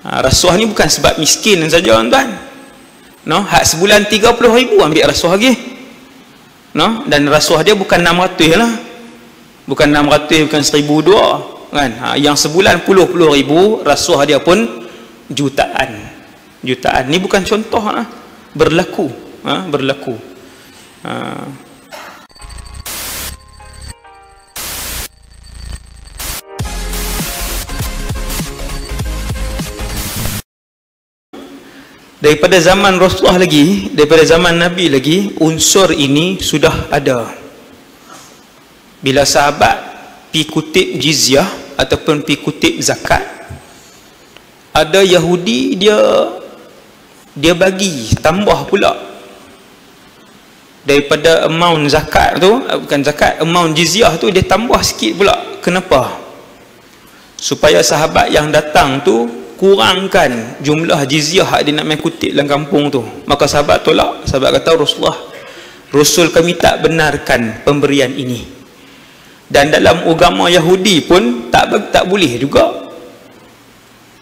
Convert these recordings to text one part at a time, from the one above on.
Rasuah ni bukan sebab miskin saja tuan. No, hak sebulan 30,000 ambil rasuah lagi. No, dan rasuah dia bukan 600 lah. Bukan 600, bukan 1,200 kan. Yang sebulan puluh ribu, rasuah dia pun jutaan. Jutaan ni bukan contoh lah. Berlaku, berlaku. Daripada zaman Rasulullah lagi, daripada zaman Nabi lagi, unsur ini sudah ada. Bila sahabat pi kutip jizyah ataupun pi kutip zakat, ada Yahudi dia bagi tambah pula daripada amount zakat tu, bukan zakat, amount jizyah tu dia tambah sikit pula. Kenapa? Supaya sahabat yang datang tu kurangkan jumlah jizyah hak dia nak main kutip dalam kampung tu. Maka sahabat tolak. Sahabat kata, Rasul kami tak benarkan pemberian ini. Dan dalam agama Yahudi pun tak boleh juga.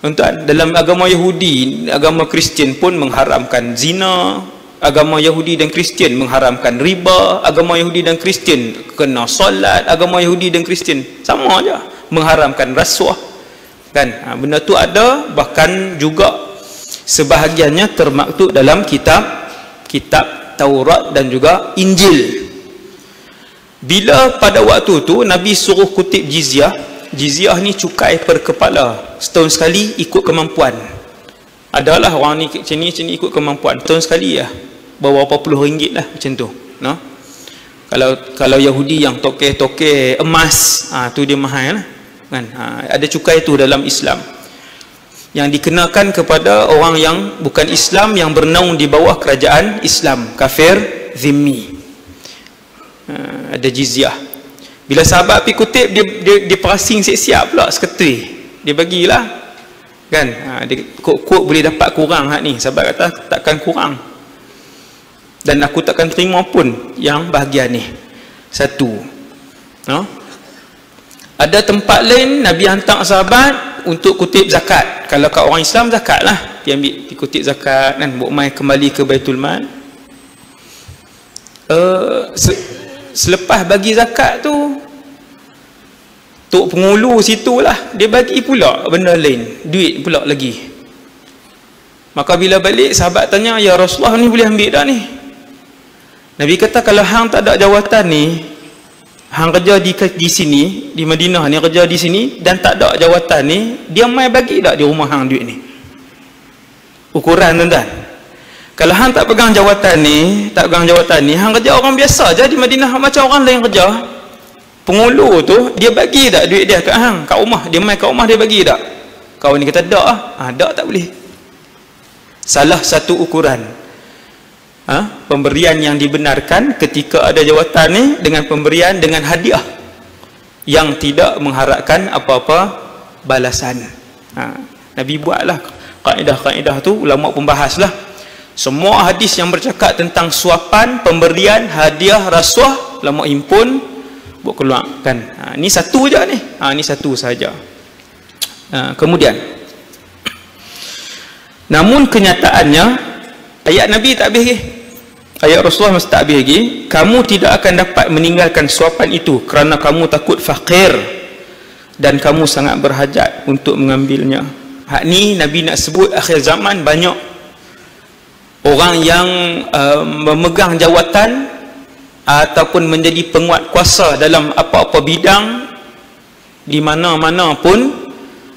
Tuan, dalam agama Yahudi, agama Kristian pun mengharamkan zina. Agama Yahudi dan Kristian mengharamkan riba. Agama Yahudi dan Kristian kena solat. Agama Yahudi dan Kristian sama aja mengharamkan rasuah. Kan, benda tu ada, bahkan juga sebahagiannya termaktub dalam kitab Taurat dan juga Injil. Bila pada waktu tu Nabi suruh kutip jizyah, jizyah ni cukai per kepala, setahun sekali ikut kemampuan. Adalah orang ni macam ni ikut kemampuan, setahun sekali lah berapa puluh ringgit lah macam tu, no? Kalau Yahudi yang tokeh emas, tu dia mahal lah kan. Ada cukai itu dalam Islam yang dikenakan kepada orang yang bukan Islam, yang bernaung di bawah kerajaan Islam, kafir zimmi. Ada jizyah. Bila sahabat pergi kutip, dia pricing siap-siap pula seketui, dia bagilah kan. Dia kod boleh dapat kurang hak ni. Sahabat kata takkan kurang, dan aku takkan terima pun yang bahagian ni. Satu, no? Ada tempat lain Nabi hantar sahabat untuk kutip zakat. Kalau kat orang Islam, zakat lah dia ambil, dia kutip zakat kan, buat mai kembali ke Baitul Mal. Selepas bagi zakat tu, tok pengulu situlah dia bagi pula benda lain, duit pula lagi. Maka bila balik, sahabat tanya, ya Rasulullah, ni boleh ambil dah ni? Nabi kata, kalau hang tak ada jawatan ni, hang kerja di sini, di Madinah ni, kerja di sini dan tak ada jawatan ni, dia mai bagi tak di rumah hang duit ni? Ukuran tuan-tuan. Kalau hang tak pegang jawatan ni, hang kerja orang biasa je di Madinah macam orang lain kerja, pengulu tu dia bagi tak duit dia kat hang, kat rumah, dia mai kat rumah dia bagi tak? Kawan ni kata tak ah. Tak tak boleh. Salah satu ukuran pemberian yang dibenarkan ketika ada jawatan ni dengan pemberian dengan hadiah yang tidak mengharapkan apa-apa balasan. Nabi buatlah kaedah-kaedah tu, ulama pembahaslah. Semua hadis yang bercakap tentang suapan, pemberian, hadiah, rasuah, ulama himpun buat keluar kan. Ni satu je ni. Ni satu saja. Kemudian, namun kenyataannya ayat Nabi tak habis lagi. Ayat Rasulullah masih tak habis lagi. Kamu tidak akan dapat meninggalkan suapan itu kerana kamu takut fakir dan kamu sangat berhajat untuk mengambilnya. Hak ni Nabi nak sebut akhir zaman banyak orang yang memegang jawatan ataupun menjadi penguat kuasa dalam apa-apa bidang di mana-mana pun.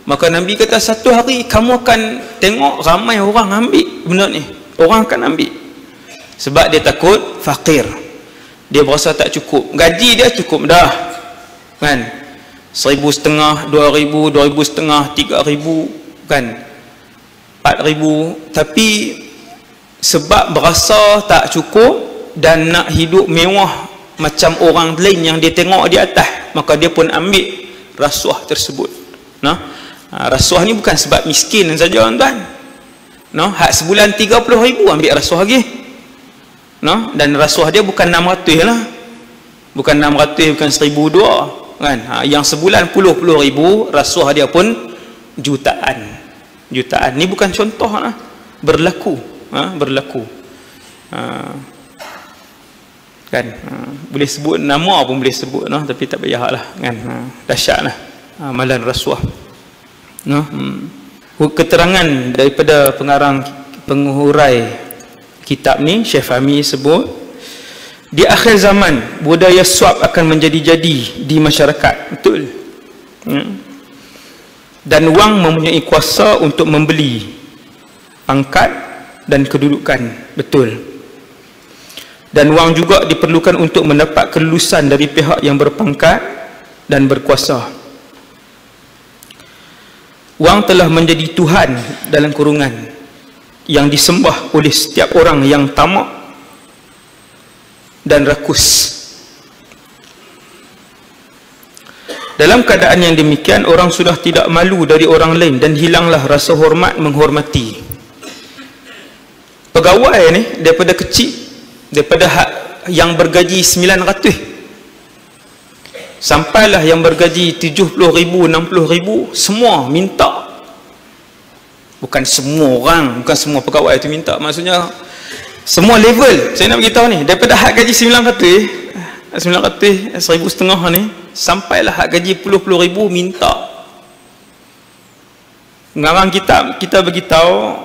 Maka Nabi kata, satu hari kamu akan tengok ramai orang ambil benda ni. Orang akan ambil sebab dia takut fakir, dia berasa tak cukup, gaji dia cukup dah kan, 1,500, 2,000, 2,500, 3,000 kan, 4,000, tapi sebab berasa tak cukup dan nak hidup mewah macam orang lain yang dia tengok di atas, maka dia pun ambil rasuah tersebut. Rasuah ni bukan sebab miskin saja tuan. Hak sebulan 30,000 ambil rasuah lagi. Dan rasuah dia bukan 600 lah, bukan 600, bukan 1,200 kan. Yang sebulan puluh ribu, rasuah dia pun jutaan. jutaan. Ni bukan contoh lah, berlaku, berlaku. Kan, boleh sebut nama pun boleh sebut, tapi tak payahlah kan. Dahsyatlah amalan rasuah. Keterangan daripada pengarang penghurai kitab ni, Syekh Fahmi sebut, di akhir zaman budaya suap akan menjadi-jadi di masyarakat. Betul. Dan wang mempunyai kuasa untuk membeli pangkat dan kedudukan. Betul. Dan wang juga diperlukan untuk mendapat kelulusan dari pihak yang berpangkat dan berkuasa. Wang telah menjadi Tuhan dalam kurungan yang disembah oleh setiap orang yang tamak dan rakus. Dalam keadaan yang demikian, orang sudah tidak malu dari orang lain dan hilanglah rasa hormat menghormati. Pegawai ni daripada kecil, daripada yang bergaji 900 sampailah yang bergaji 70,000, 60,000, semua minta. Bukan semua orang, bukan semua pegawai itu minta, maksudnya semua level. Saya nak beritahu ni, daripada hak gaji 900, 1,500 ni, sampailah hak gaji puluh ribu minta. Ngarang kita beritahu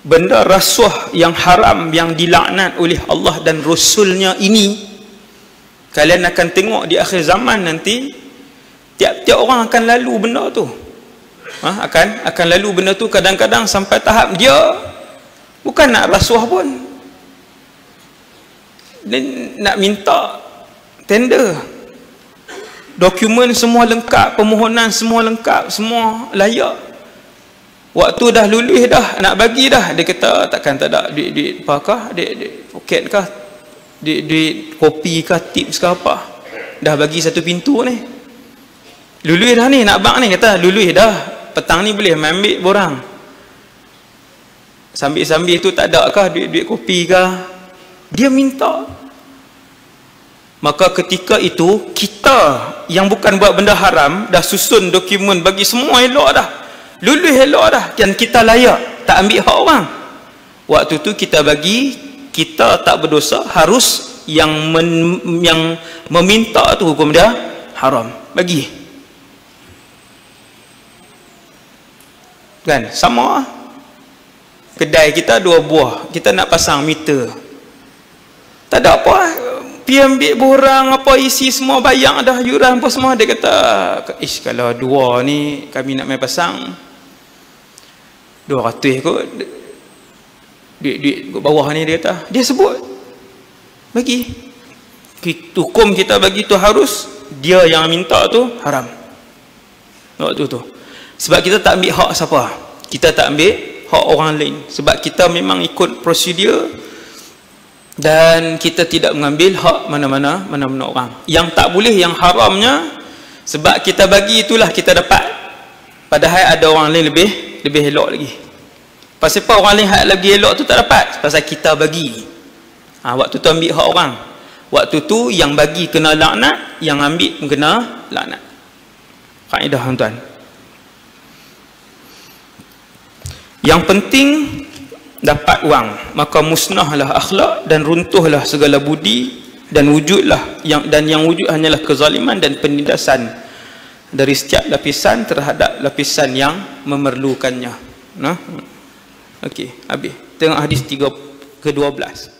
benda rasuah yang haram, yang dilaknat oleh Allah dan Rasulnya ini, kalian akan tengok di akhir zaman nanti, tiap-tiap orang akan lalu benda tu. Akan lalu benda tu, kadang-kadang sampai tahap dia bukan nak rasuah pun, dia nak minta tender, dokumen semua lengkap, permohonan semua lengkap, semua layak. Waktu dah lulus dah, nak bagi dah, dia kata takkan tak ada duit apakah, duit poket kah, duit kopi kah, tips kah apa, dah bagi satu pintu ni, lulus dah ni, nak bang ni, kata lulus dah, petang ni boleh ambil borang. Sambil-sambil tu tak ada kah duit kopi kah, dia minta. Maka ketika itu kita yang bukan buat benda haram dah susun dokumen bagi semua elok dah, lulus elok dah, dan kita layak, tak ambil hak orang. Waktu tu kita bagi, kita tak berdosa, harus yang meminta tu hukum dia haram, bagi. Kan sama, kedai kita 2 buah, kita nak pasang meter, tak ada apa, pergi ambil borang apa, isi semua, bayang dah, yuran apa semua. Dia kata, kalau 2 ni kami nak main pasang 200 kot, duit bawah ni, dia kata, dia sebut bagi. Hukum kita bagi tu harus, dia yang minta tu haram waktu tu. Sebab kita tak ambil hak siapa, kita tak ambil hak orang lain, sebab kita memang ikut prosedur dan kita tidak mengambil hak mana-mana orang. Yang tak boleh, yang haramnya, sebab kita bagi itulah kita dapat, padahal ada orang lain lebih elok lagi. Pasal apa orang lain hak lagi elok tu tak dapat? Pasal kita bagi. Waktu tu ambil hak orang, waktu tu yang bagi kena laknat, yang ambil pun kena laknat. Kaedah tuan-tuan. Yang penting dapat wang, maka musnahlah akhlak dan runtuhlah segala budi, dan wujudlah yang wujud hanyalah kezaliman dan penindasan dari setiap lapisan terhadap lapisan yang memerlukannya. Okey, habis. Tengok hadis ke-12.